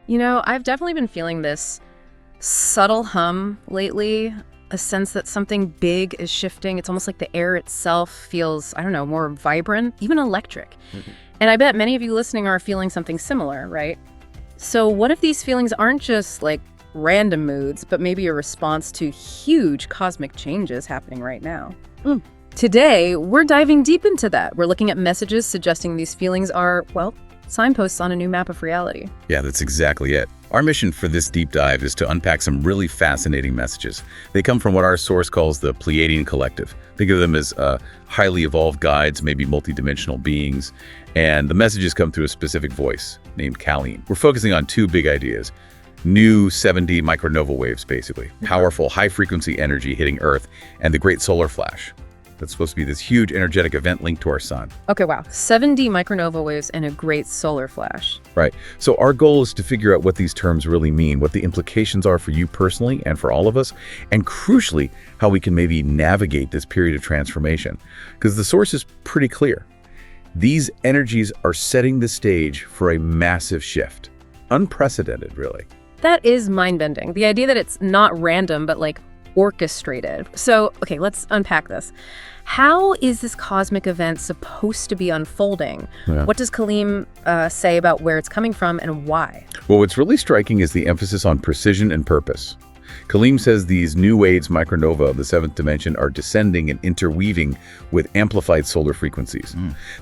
I've definitely been feeling this subtle hum lately, a sense that something big is shifting. It's almost like the air itself feels, I don't know, more vibrant, even electric. And I bet many of you listening are feeling something similar, right? So what if these feelings aren't just like random moods, but maybe a response to huge cosmic changes happening right now? Today, we're diving deep into that. We're looking at messages suggesting these feelings are, well, signposts on a new map of reality. Yeah, that's exactly it. Our mission for this deep dive is to unpack some really fascinating messages. They come from what our source calls the Pleiadian collective. Think of them as highly evolved guides, maybe multidimensional beings, and the messages come through a specific voice named Kalian. We're focusing on two big ideas. New 7D micronova waves, basically. Powerful, high-frequency energy hitting Earth, and the Great Solar Flash. That's supposed to be this huge energetic event linked to our sun. Okay, wow. 7D micronova waves and a great solar flash. Right. So our goal is to figure out what these terms really mean, what the implications are for you personally and for all of us, and crucially, how we can maybe navigate this period of transformation. Because the source is pretty clear. These energies are setting the stage for a massive shift. Unprecedented, really. That is mind-bending. The idea that it's not random, but like orchestrated. So, okay, let's unpack this. How is this cosmic event supposed to be unfolding? Yeah. What does Kalian say about where it's coming from and why? Well, what's really striking is the emphasis on precision and purpose. Kalian says these new waves, micronova of the seventh dimension, are descending and interweaving with amplified solar frequencies.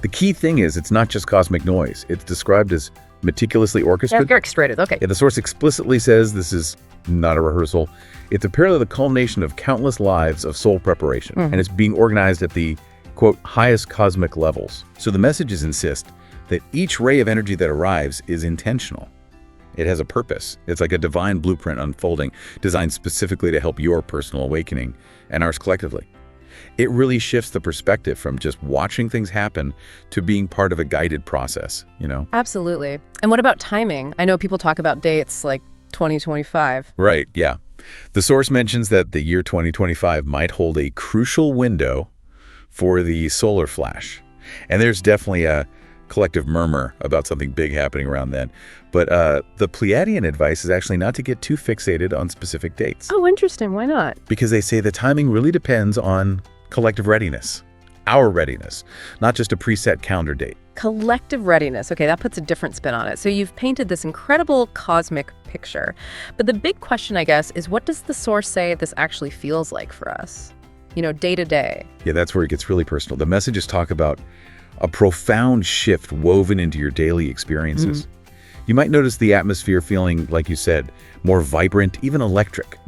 The key thing is it's not just cosmic noise. It's described as meticulously orchestrated. Orchestrated, okay. Yeah, the source explicitly says this is not a rehearsal. It's apparently the culmination of countless lives of soul preparation, and it's being organized at the, quote, highest cosmic levels. So the messages insist that each ray of energy that arrives is intentional. It has a purpose. It's like a divine blueprint unfolding, designed specifically to help your personal awakening and ours collectively. It really shifts the perspective from just watching things happen to being part of a guided process, Absolutely. And what about timing? I know people talk about dates like 2025. Right, yeah. The source mentions that the year 2025 might hold a crucial window for the solar flash. And there's definitely a collective murmur about something big happening around then. But the Pleiadian advice is actually not to get too fixated on specific dates. Oh, interesting. Why not? Because they say the timing really depends on collective readiness, our readiness, not just a preset calendar date. Collective readiness. Okay, that puts a different spin on it. So you've painted this incredible cosmic picture. But the big question, I guess, is what does the source say this actually feels like for us? Day to day. Yeah, that's where it gets really personal. The messages talk about a profound shift woven into your daily experiences. You might notice the atmosphere feeling, like you said, more vibrant, even electric.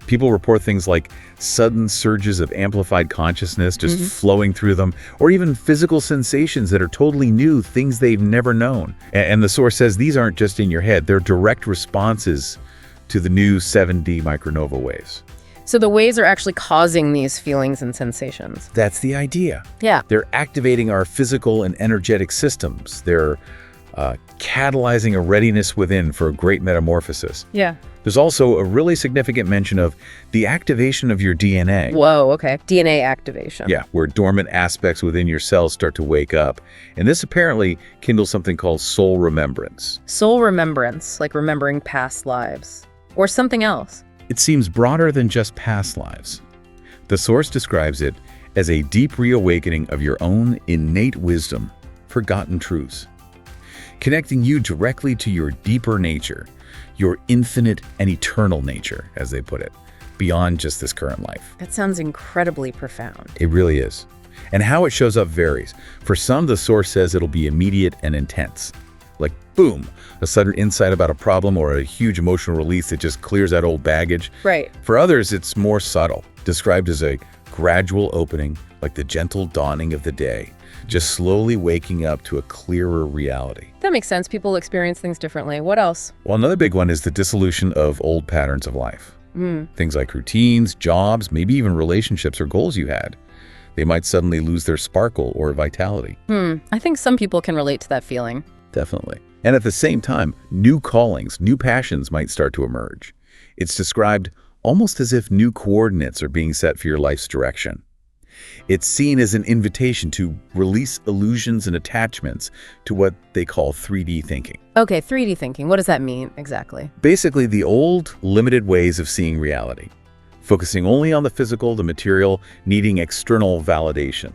People report things like sudden surges of amplified consciousness just flowing through them, or even physical sensations that are totally new, things they've never known. And the source says these aren't just in your head, they're direct responses to the new 7D micronova waves. So the waves are actually causing these feelings and sensations. That's the idea. Yeah. They're activating our physical and energetic systems. They're catalyzing a readiness within for a great metamorphosis. Yeah. There's also a really significant mention of the activation of your DNA. Whoa, okay. DNA activation. Yeah, where dormant aspects within your cells start to wake up. And this apparently kindles something called soul remembrance. Soul remembrance, like remembering past lives. Or something else. It seems broader than just past lives. The source describes it as a deep reawakening of your own innate wisdom, forgotten truths, connecting you directly to your deeper nature, your infinite and eternal nature, as they put it, beyond just this current life. That sounds incredibly profound. It really is. And how it shows up varies. For some, the source says it'll be immediate and intense. Like, boom, a sudden insight about a problem or a huge emotional release that just clears out old baggage. Right. For others, it's more subtle, described as a gradual opening, like the gentle dawning of the day, just slowly waking up to a clearer reality. That makes sense. People experience things differently. What else? Well, another big one is the dissolution of old patterns of life. Things like routines, jobs, maybe even relationships or goals you had. They might suddenly lose their sparkle or vitality. I think some people can relate to that feeling. Definitely. And at the same time, new callings, new passions might start to emerge. It's described almost as if new coordinates are being set for your life's direction. It's seen as an invitation to release illusions and attachments to what they call 3D thinking. Okay, 3D thinking. What does that mean exactly? Basically, the old, limited ways of seeing reality, focusing only on the physical, the material, needing external validation,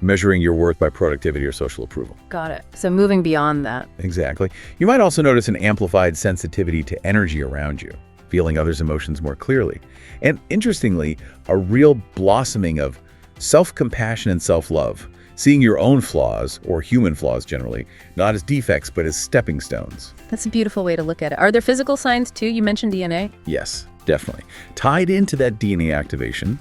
measuring your worth by productivity or social approval. Got it. So moving beyond that. Exactly. You might also notice an amplified sensitivity to energy around you, feeling others' emotions more clearly. And interestingly, a real blossoming of self-compassion and self-love, seeing your own flaws, or human flaws generally, not as defects, but as stepping stones. That's a beautiful way to look at it. Are there physical signs too? You mentioned DNA. Yes, definitely. Tied into that DNA activation,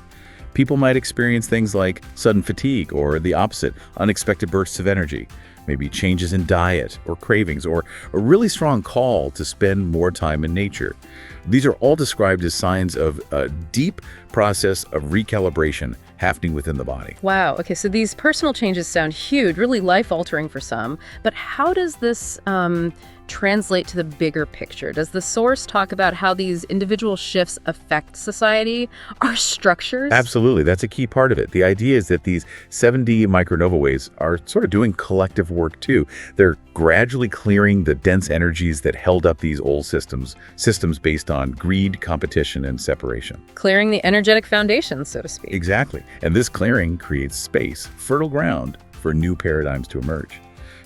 people might experience things like sudden fatigue or the opposite, unexpected bursts of energy, maybe changes in diet or cravings, or a really strong call to spend more time in nature. These are all described as signs of a deep process of recalibration happening within the body. Wow. Okay, so these personal changes sound huge, really life-altering for some. But how does this translate to the bigger picture? Does the source talk about how these individual shifts affect society, our structures? Absolutely. That's a key part of it. The idea is that these 7D micronova waves are sort of doing collective work too. They're gradually clearing the dense energies that held up these old systems based on greed, competition, and separation. Clearing the energetic foundations, so to speak. Exactly. And this clearing creates space, fertile ground for new paradigms to emerge.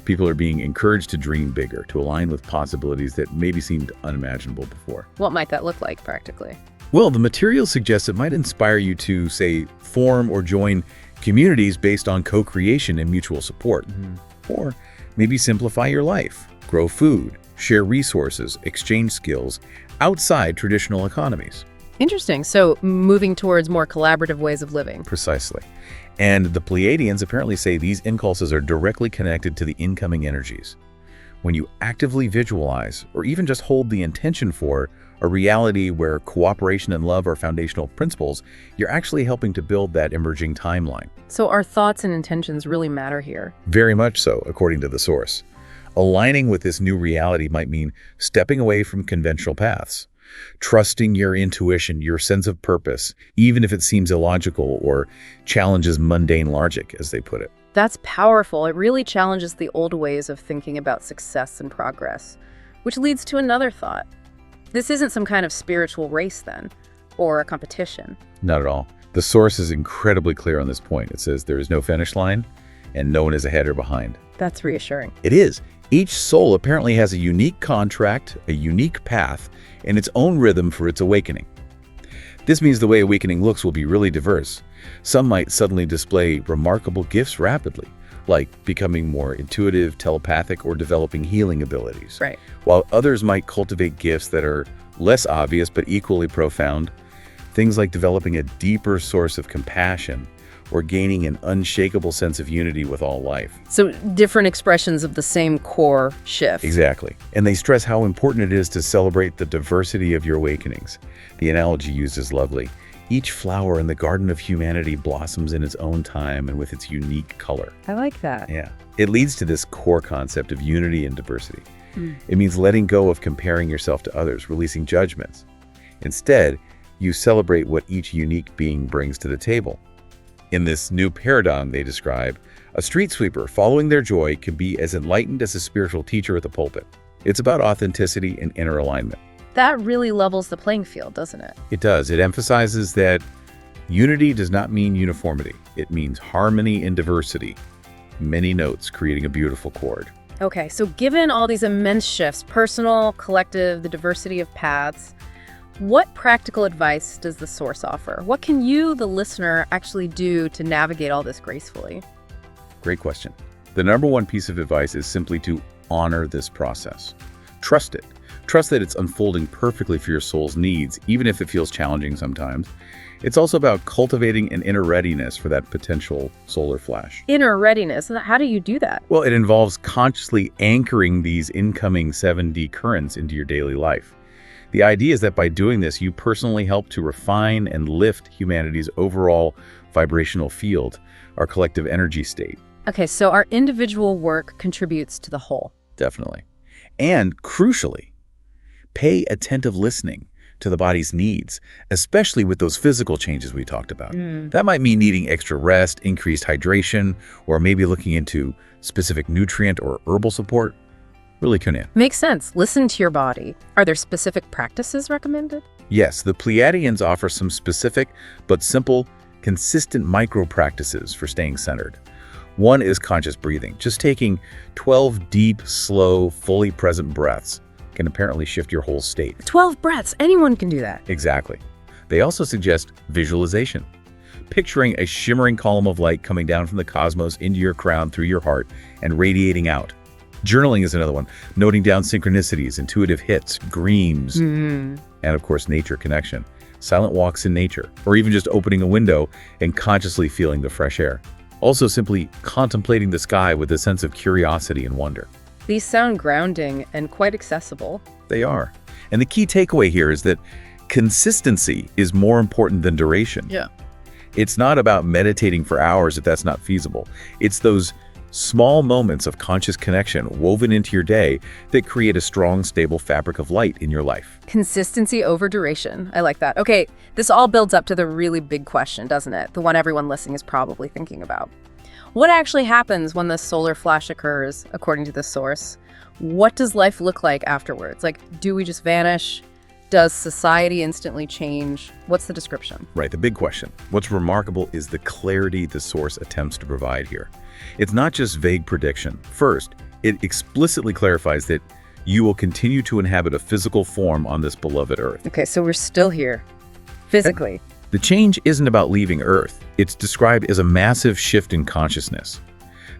People are being encouraged to dream bigger, to align with possibilities that maybe seemed unimaginable before. What might that look like practically? Well, the material suggests it might inspire you to, say, form or join communities based on co-creation and mutual support. Or maybe simplify your life, grow food, share resources, exchange skills outside traditional economies. Interesting. So moving towards more collaborative ways of living. Precisely. And the Pleiadians apparently say these impulses are directly connected to the incoming energies. When you actively visualize, or even just hold the intention for, a reality where cooperation and love are foundational principles, you're actually helping to build that emerging timeline. So our thoughts and intentions really matter here. Very much so, according to the source. Aligning with this new reality might mean stepping away from conventional paths, trusting your intuition, your sense of purpose, even if it seems illogical or challenges mundane logic, as they put it. That's powerful. It really challenges the old ways of thinking about success and progress, which leads to another thought. This isn't some kind of spiritual race then, or a competition. Not at all. The source is incredibly clear on this point. It says there is no finish line, and no one is ahead or behind. That's reassuring. It is. Each soul apparently has a unique contract, a unique path, and its own rhythm for its awakening. This means the way awakening looks will be really diverse. Some might suddenly display remarkable gifts rapidly, like becoming more intuitive, telepathic, or developing healing abilities. Right. While others might cultivate gifts that are less obvious but equally profound, things like developing a deeper source of compassion or gaining an unshakable sense of unity with all life. So different expressions of the same core shift. Exactly. And they stress how important it is to celebrate the diversity of your awakenings. The analogy used is lovely. Each flower in the garden of humanity blossoms in its own time and with its unique color. I like that. Yeah. It leads to this core concept of unity and diversity. It means letting go of comparing yourself to others, releasing judgments. Instead, you celebrate what each unique being brings to the table. In this new paradigm they describe, a street sweeper following their joy can be as enlightened as a spiritual teacher at the pulpit. It's about authenticity and inner alignment. That really levels the playing field, doesn't it? It does. It emphasizes that unity does not mean uniformity. It means harmony in diversity. Many notes creating a beautiful chord. Okay, so given all these immense shifts, personal, collective, the diversity of paths, what practical advice does the source offer? What can you, the listener, actually do to navigate all this gracefully? Great question. The number one piece of advice is simply to honor this process. Trust it. Trust that it's unfolding perfectly for your soul's needs, even if it feels challenging sometimes. It's also about cultivating an inner readiness for that potential solar flash. Inner readiness. How do you do that? Well, it involves consciously anchoring these incoming 7D currents into your daily life. The idea is that by doing this, you personally help to refine and lift humanity's overall vibrational field, our collective energy state. Okay, so our individual work contributes to the whole. Definitely. And crucially, pay attentive listening to the body's needs, especially with those physical changes we talked about. That might mean needing extra rest, increased hydration, or maybe looking into specific nutrient or herbal support. Really tune in. Makes sense. Listen to your body. Are there specific practices recommended? Yes, the Pleiadians offer some specific but simple, consistent micro practices for staying centered. One is conscious breathing. Just taking 12 deep, slow, fully present breaths can apparently shift your whole state. 12 breaths. Anyone can do that. Exactly. They also suggest visualization. Picturing a shimmering column of light coming down from the cosmos into your crown through your heart and radiating out. Journaling is another one. Noting down synchronicities, intuitive hits, dreams, and of course, nature connection. Silent walks in nature, or even just opening a window and consciously feeling the fresh air. Also simply contemplating the sky with a sense of curiosity and wonder. These sound grounding and quite accessible. They are. And the key takeaway here is that consistency is more important than duration. Yeah. It's not about meditating for hours if that's not feasible. It's those small moments of conscious connection woven into your day that create a strong, stable fabric of light in your life. Consistency over duration. I like that. Okay, this all builds up to the really big question, doesn't it? The one everyone listening is probably thinking about. What actually happens when the solar flash occurs, according to this source? What does life look like afterwards? Like, do we just vanish? Does society instantly change? What's the description? Right, the big question. What's remarkable is the clarity the source attempts to provide here. It's not just vague prediction. First, it explicitly clarifies that you will continue to inhabit a physical form on this beloved Earth. Okay, so we're still here, physically. The change isn't about leaving Earth. It's described as a massive shift in consciousness.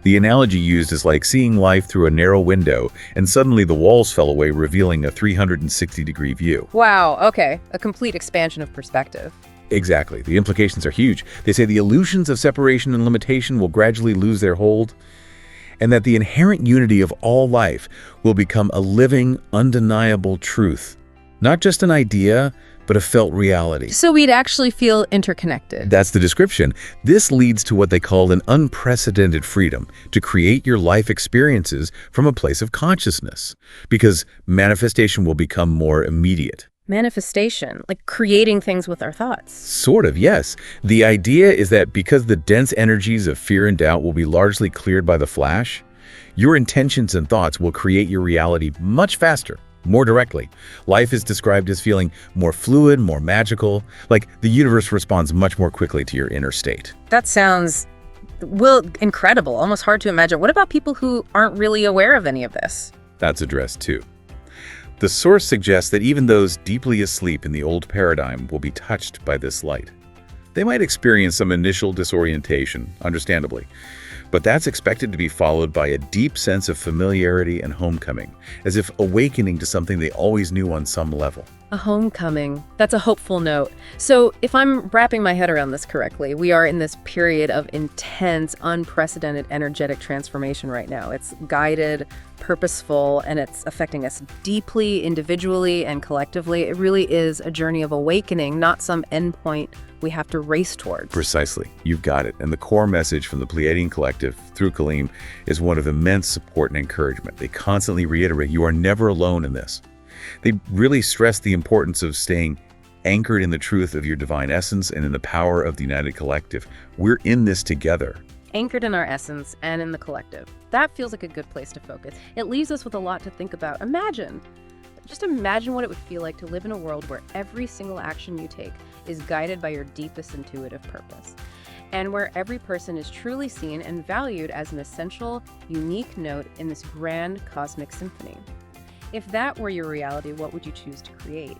The analogy used is like seeing life through a narrow window, and suddenly the walls fell away, revealing a 360-degree view. Wow, okay. A complete expansion of perspective. Exactly. The implications are huge. They say the illusions of separation and limitation will gradually lose their hold, and that the inherent unity of all life will become a living, undeniable truth. Not just an idea, but a felt reality. So we'd actually feel interconnected. That's the description. This leads to what they call an unprecedented freedom to create your life experiences from a place of consciousness, because manifestation will become more immediate. Manifestation, like creating things with our thoughts. Sort of, yes. The idea is that because the dense energies of fear and doubt will be largely cleared by the flash, your intentions and thoughts will create your reality much faster, more directly. Life is described as feeling more fluid, more magical, like the universe responds much more quickly to your inner state. That sounds, well, incredible, almost hard to imagine. What about people who aren't really aware of any of this? That's addressed too. The source suggests that even those deeply asleep in the old paradigm will be touched by this light. They might experience some initial disorientation, understandably, but that's expected to be followed by a deep sense of familiarity and homecoming, as if awakening to something they always knew on some level. A homecoming. That's a hopeful note. So if I'm wrapping my head around this correctly, we are in this period of intense, unprecedented energetic transformation right now. It's guided, purposeful, and it's affecting us deeply, individually, and collectively. It really is a journey of awakening, not some endpoint we have to race towards. Precisely. You've got it. And the core message from the Pleiadian Collective through Kaleem is one of immense support and encouragement. They constantly reiterate, you are never alone in this. They really stress the importance of staying anchored in the truth of your divine essence and in the power of the United Collective. We're in this together. Anchored in our essence and in the collective. That feels like a good place to focus. It leaves us with a lot to think about. Just imagine what it would feel like to live in a world where every single action you take is guided by your deepest intuitive purpose, and where every person is truly seen and valued as an essential, unique note in this grand cosmic symphony. If that were your reality, what would you choose to create?